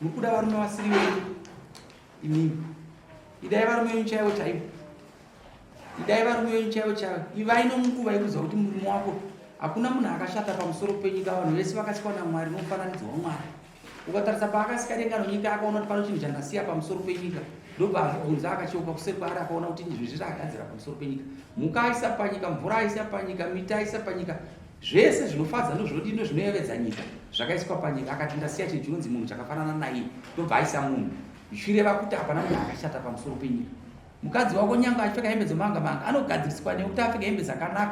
Mukuda varume vasiri venyu imimi, idai varume venyu chaivo chaivo, idai varume venyu chaivo chaivo. Ivai nomunguva yekuziva kuti murume wako hakuna munhu akashata pamusoro penyika. Vanhu vese vakasikwa naMwari nomufananidzo waMwari. Ukatarisa paakasika denga nonyika akaona kuti pano chinhu chandasiya pamusoro penyika, ndobva azvibvunza akacheuka kuseri kwaari akaona kuti izvi zviri agadzira pamusoro penyika. Mhuka aisa panyika, mvura aisa panyika, miti aisa panyika, zvese zvinofadza ndozvodino zvinoyevedza nyika zvakaiswa panyika. Akati ndasiya chinhu chinonzi munhu chakafanana naye, ndobva aisa munhu. Zvichireva kuti hapana munhu akashata pamusoro penyika. Mukadzi wako nyanga achipfeka hembe dzemanga manga anogadziriswa nekuti apfeka hembe dzakanaka.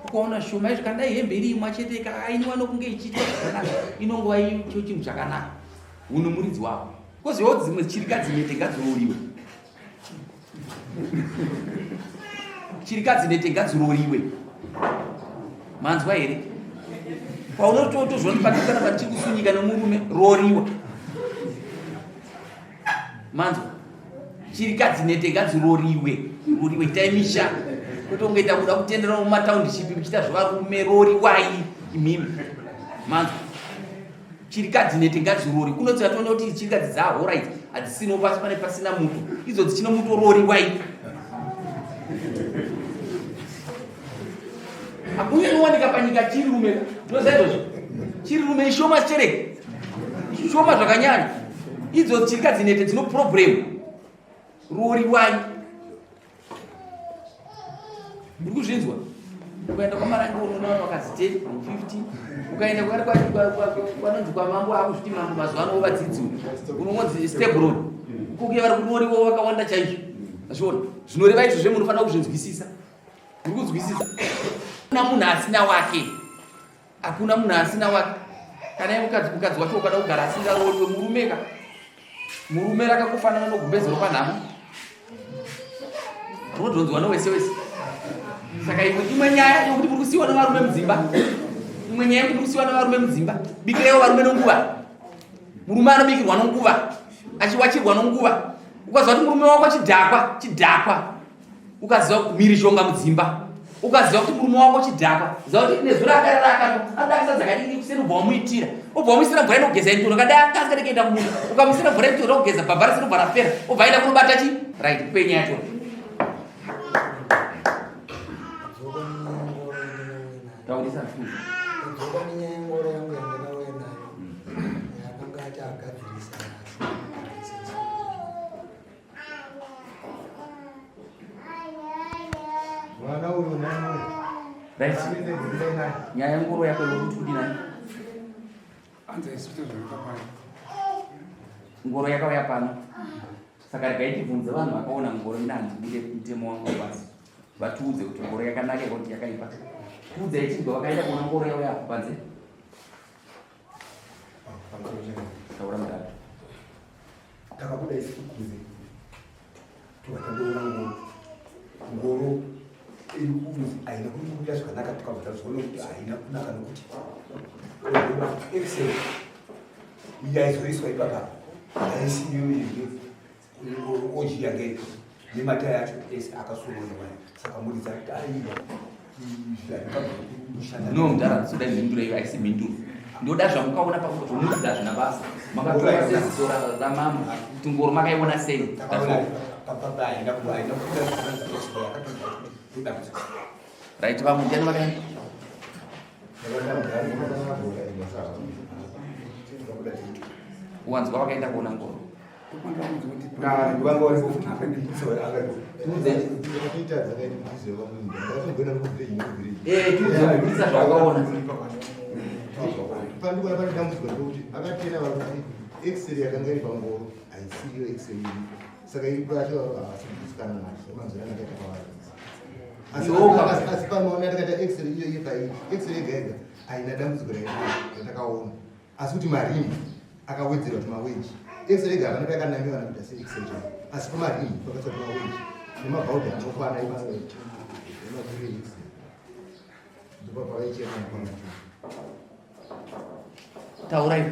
Ukaona shoma izvi kandai hembe iri imwe chete ainiwa nokunge ichiitwa zvakanaka, inongova icho chinhu chakanaka. Uno muridzi wako kozivawo dzimwe chirikadzi nete ngadziroriwe, chirikadzi nete ngadziroriwe. Manzwa here? Paunotozvoni patikana patichiri kusunyika nemurume roriwa. Manzwa, chirikadzi nete ngadziroriwe, roriwe. Itai misha totongoita kuda kutendera mumataundishipi muchiita zvevarume, roriwai imimi. Manzwa, chirikadzi nete ngadzirori. Kunotsira toona kuti chirikadzi dzahora idzi hadzisino pasi pane pasina muto, idzo dzichino muto roriwai. Hakunowanika panyika chirume, ndinoziva izvozvo. Chirume ishoma chereke, ishoma zvakanyanya. Idzo chirikadzi nete dzino problem roriwai. Muri kuzvinzwa? Ukaenda kwamarangi unoona wakazi 10, 15, ukaenda kwanonzi kwamambo akuzviti mambo mazuva ano vadzidzi unonzi stable kuke vari kunoriwo wakawanda chaizvo. Azviona zvinoreva izvo zvemunofanira kuzvinzwisisa. Muri kunzwisisa? Hakuna munhu asina wake, hakuna munhu asina wake. Kana mukadzi wacho ukada kugara asingaroriwe, murumeka murume rakakufanana nogumbezero panhamo unodhonzwa nowese wese. Saka imwe nyaya yokuti muri kusiyiwa navarume mudzimba, imwe nyaya yokuti muri kusiyiwa navarume mudzimba. Bikireiwo varume nonguva. Murume anobikirwa nonguva, achiwachirwa nonguva. Ukaziva kuti murume wako chidhakwa, ukaziva mhirishonga mudzimba, ukaziva kuti murume wako chidhakwa, ziva kuti nezuro akarara akadakisa dzakadini kuseni ubva wamuitira. Ubva wamuisira mvura inogeza ndiro, kadai akasikade kuenda kumunhu, ukamuisira mvura inotoda kugeza bhabhara sinobva rapera, ubva aenda kunobata chi right penya yacho. Taurisa futhi. Nyaya Ngoro yako yokuti kudi nani? Anze isito zvakapaya. Ngoro yakauya pano. Saka rikaitibvunza vanhu vakaona Ngoro inanzi bude mutemo wangu basi. Vatiudze kuti Ngoro yakanaka kuti yakaipa. Tiudze ichibva vakaenda kuona Ngoro yauya apo panze. Taura mudatu. Takabuda isi kuzi. Tuwatandoona Ngoro iri kuzi aina kuita zvakanaka, tukabva tazoona kuti aina kunaka nokuti excellent yaizoiswa ipapa aisiyo oji yake nemataya yacho ese akasoroniwa. Saka muridza kuti aiva no mudara soda mhinduro iyo aisi mhinduro. Ndoda zvamukaona pakutomuridza zvina basa makatora seziso ramama kuti Ngoro makaiona sei. Right, vamwe ndiani vakaenda? Wanzwa vakaenda kuona Ngoro. Asuti marimi akawedzera kuti maweji X-ray gavana pakanamiwa nakuita se-X-ray asi pamarimi pakatsva kuti maweji nemabhaudhi anokwana imakurei ndipo pavaichema taurai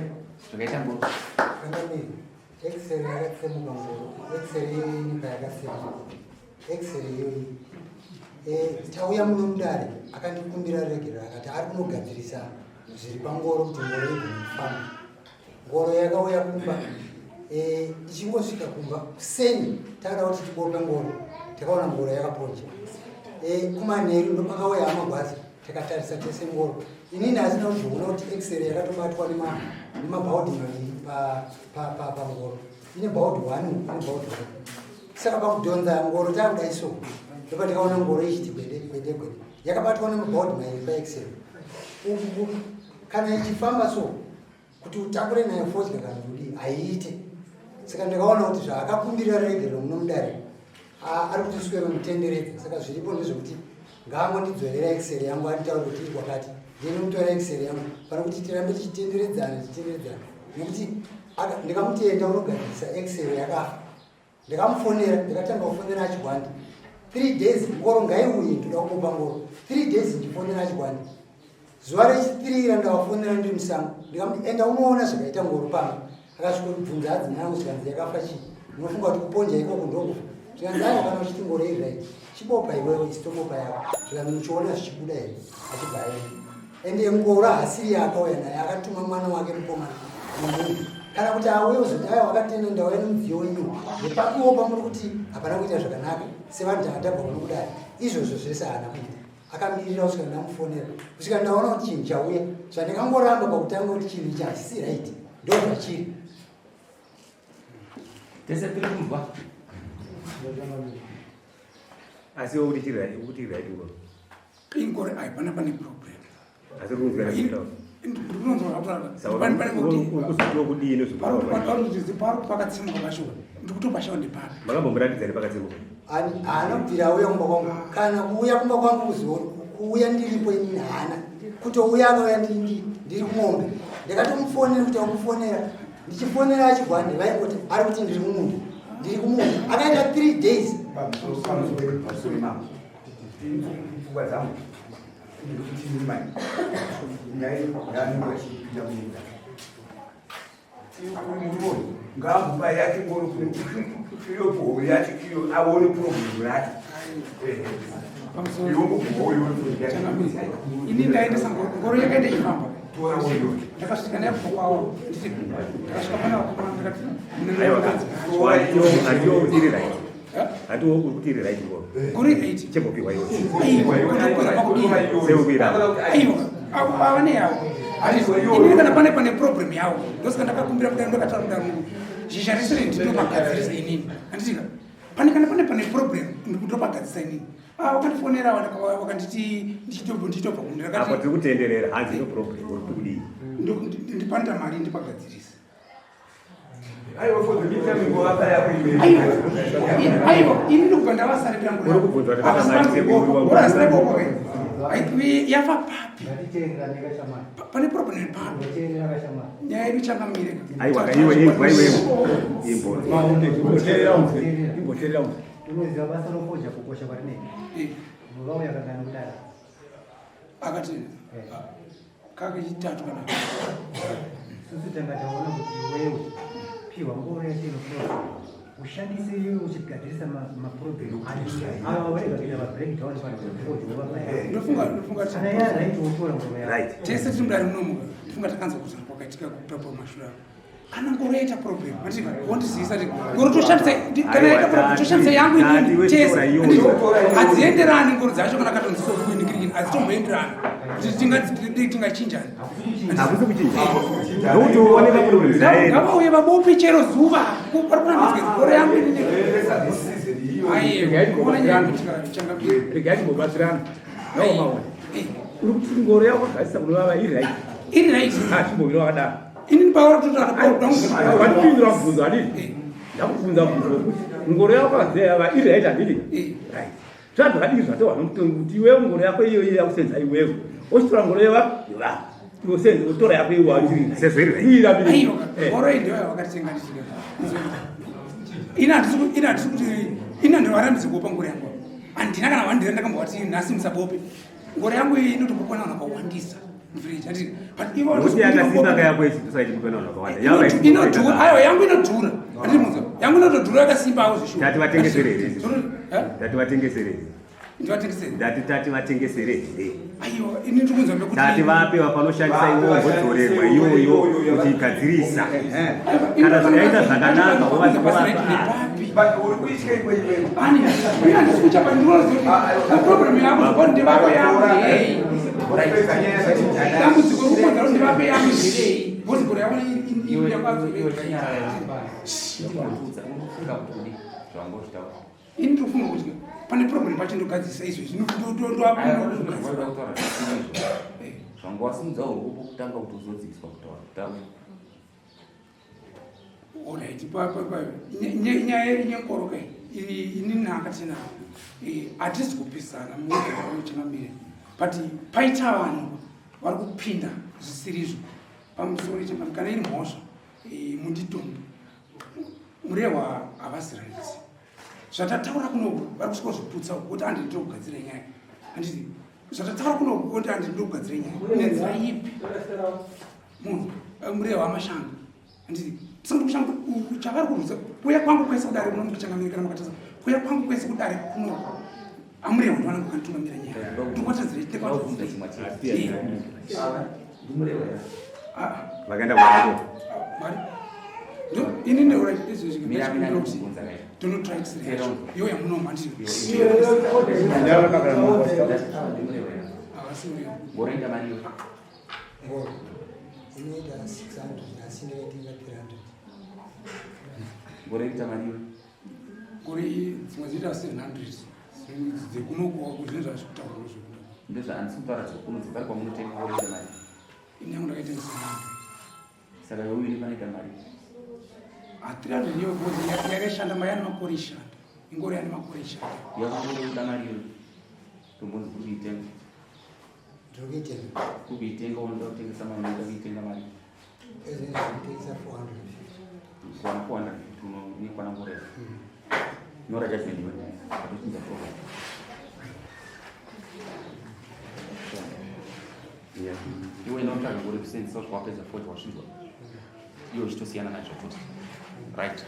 zvakaita Ngoro. X-ray yakatsemuka Ngoro. X-ray iyoyi nyika yakasemuka. X-ray iyoyi tauya muno mudare akandikumbira regera akati ari kunogadzirisa zviri paNgoro kuti Ngoro igofamba. Ngoro yakauya kumba ichingosvika kumba kuseni takada kuti tibope Ngoro takaona Ngoro yakaponja. Kumanheru ndopakauya amagwazi takatarisa tese Ngoro. Inini asina kuzviona kuti X-ray yakatobatwa nemabhaudhi maviri paNgoro. Ine bhaudhi 1 ine bhaudhi 1. Saka pakudhonza Ngoro takudai so ndopa tikaona Ngoro ichiti gwede yakabatwa nemabhaudhi maviri paX-ray. Kana ichifamba so kuti utakure nayo force kana kuti aiite. Saka ndakaona kuti zvaakakumbira regero muno mudare ari kutiswera mutenderedza. Saka zviripo ndezvokuti ngaangondidzorera X-ray yangu anditaura kuti iri kwakati ndinomutora X-ray yangu pana kuti tirambe tichitenderedzana nekuti ndikamutenda unogadzirisa X-ray yakafa. Ndikamufonera ndikatanga kufonera achigwandi 3 days Ngoro ngaiuye ndoda kubopa Ngoro 3 days ndifonera achigwandi. Zuva rechi3 ndakafonera ndiri musango ndikamuti enda unoona zvakaita Ngoro pano. Akasvika kubvunza hadzina yangu zvikanzi yakafa chii unofunga kuti kuponja ikoko ndokufa. Zvikanzi ayo kana uchiti Ngoro irirai chibopa iwewe ichitobopa yako zvikanzi muchiona zvichibuda here achibva aenda. Ende Ngoro hasiri akauya naye akatuma mwana wake mukomana mumunhu kana kuti auye uzoti ayo wakatenda ndauya nemudziyo wenyu nepakuopa muri kuti hapana kuita zvakanaka sevanhu takatagwa kuno kudai izvozvo zvese haana kuita. Akamirira kusvika ndamufonera kusvika ndaona kuti chinhu chauya zvandikangoramba pakutanga kuti chinhu ichi hachisi raiti ndo zvachiri tese tiri kunzwa asi kuti chiri right Ngoro Ngoro haipana pane problem asi kunzwa pakatsemuka pashuwa ndikutopashawa ndepapa makambomuratidzani pakatsemuka haana kubvira auya kumba kwangu kana kuuya kumba kwangu kuuya ndiripo inini haana kutouya akauya ndiri kumombe ndikatomufonera kuti akufonera ndichifonera achigwande vaingoti ari kuti ndiri kumunda ndiri kumunda akaita 3 days pfungwa dzangu ndikutimai yaanopinda munyika murori ngaambupa yake Ngoro iyo yacho iyo aone problem racho ini ndaendesa Ngoro yakaita ifamba ndakasvika ndayabva kwawo ndakasvika pana vakomana ndakati iri right hatiwo uri kuti iri right Ngoro Ngoro iraiti chembopiwa iwo ava neyavo inini kana pane problem yavo ndosika ndakakumbira kudai ndakataura kudai munhu zhizha resere ndinopagadzirisa inini anditika kana pane problem ndikutopagadzirisa inini wakandifonera wakanditi ndichitobva apo tiri kutenderera hanzi no problem uri kudii ndipanda mari ndipagadzirisa aiwa ini ndikubva ndavasarira ngoro yafa papi pane problem papi nyaya yedu changamire unoziva basa rofoja kukosha kwarinei muvao yakagana kudara akati kakechitatu kana susu tanga taona kuti wewe piwa Ngoro yatinoa ushandise iwe uchigadzirisa maproblem ava varega kuita mabreakdown ndofunga kana yaraiti wotora Ngoro yako tese tiri mudare munomuka ndofunga takanza kuzana kwakaitika kupapa mashura kana Ngoro yaita problem matika wondizivisa kuti Ngoro toshandisa kana yaita problem toshandisa yangu inini tese hadzienderani Ngoro dzacho kana katonzisokuinikiriki zvinhu hazitomboenderana kuti tingachinjani hakusi kuchinja nokuti uoneka kuti ngavauye vabopi chero zuva vari kurambidzwe ngoro yangu regai kumbobatsirana nawo maona uri kuti ngoro yako gadzisa kunovava iri right chimbovira wakadaro inini pawarototapindura mubvunzo handiti ndakubvunza mubvunzo wekuti ngoro yako kadzeyava iri right handiti right zvadhakadiki zvatowa nokuti iwewo ngoro yako iyoyo yakusenza iwewo ochitora ngoro yeva otora yako iwa ngoro indoyo vakatenganisira ina handisi kuti ina ndovarambidze kuopa ngoro yangu handina kana vandira ndakambovati nhasi musabope ngoro yangu iyi inotombokwana vanhu vakawandisa aiwa yangu inodhura yangu inotodhura yakasimbawo zvishuvativatengeserei aiwa ini ndikunzwa tati vapewa panoshandisa iwogodzorerwa iyoyo kuti igadzirisa kana zvakaita zvakanaka problem yangu ndivape yangu dambudziko rukodza ndivape yangu bhozigoro yavo ini tofunga kuti pane problem pacho ndogadzisa izvezvi zvanga wasimudza urupo kutanga kuti uzodziswa kutaura olright nyaya yenyekoroka ini nhakatina hatisi kupisana muchingamire but paita vanhu vari kupinda zvisirizvo pamusoro chemari kana iri mhosva munditombo murehwa havasi right zvatataura kunoku vari kusvika zviputsa kuti handiti ndokugadzira nyaya handiti zvatataura kunoku kuti handiti ndokugadzira nyaya nenzira ipi munhu murehwa amashanga handiti tisangokushanga chavari kurwisa kuya kwangu kwese kudare muno mukuchangamiri kana makatasa kuya kwangu kwese kudare kuno amurehwa ndivanangu kanitungamira nyaya vakaenda kuako ini ndeura tonotraisira iyo yamunoma ngoraita mariyo inoita 600 asi ndinoitinga 300 ngoraita mariyo ngori dzimwe dzinoita 700 dzekunokuwa kuzvine zvazvikutaura zvekuda ndezvaandisitaura dzekunodzokari kwamunotenga ngoraita mari ini yangu ndakaitenga 700 saka iwe panoita mari 300 iyo bhodzi yakaishanda mayani makore ishanda ingoro yani makore ishanda yakangoda mari iyo tombonzi kukuitenga ndinokuitenga kukuitenga unoda kutengesa mari unoda kuitenga mari ezvinoitengesa 400 kwana 400 unikwana ngoreva nyora chazvendiwe atochinza program iwe inotsvaga kuri kusenzisa kuti wapedza 40 wasvizwa iwo uchitosiyana nazvo futi right right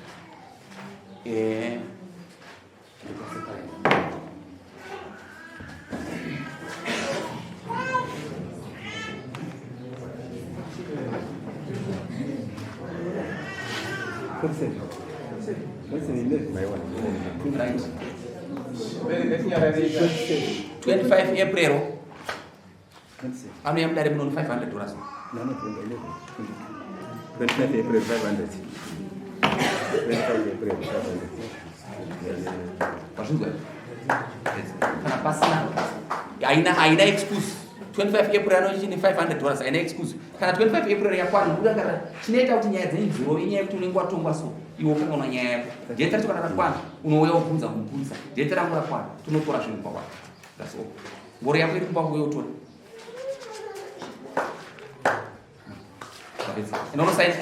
25 April anoyamudare munono $500 25 April 500 pazvinzwa kana pasina haina excuse 25 April anochine $500 haina excuse kana 25 April yakwana kudangara chinoita kuti nyaya dzenyu dzirove inyaya yekuti unenge watongwa so iwe ukangaona nyaya yako jeta richo kana rakwana unouya wobvunza mubvunza jeta rangu rakwana tonotora zvinhu kwakwako that's all ngoro yako iri kumba kuuya utora inonosaini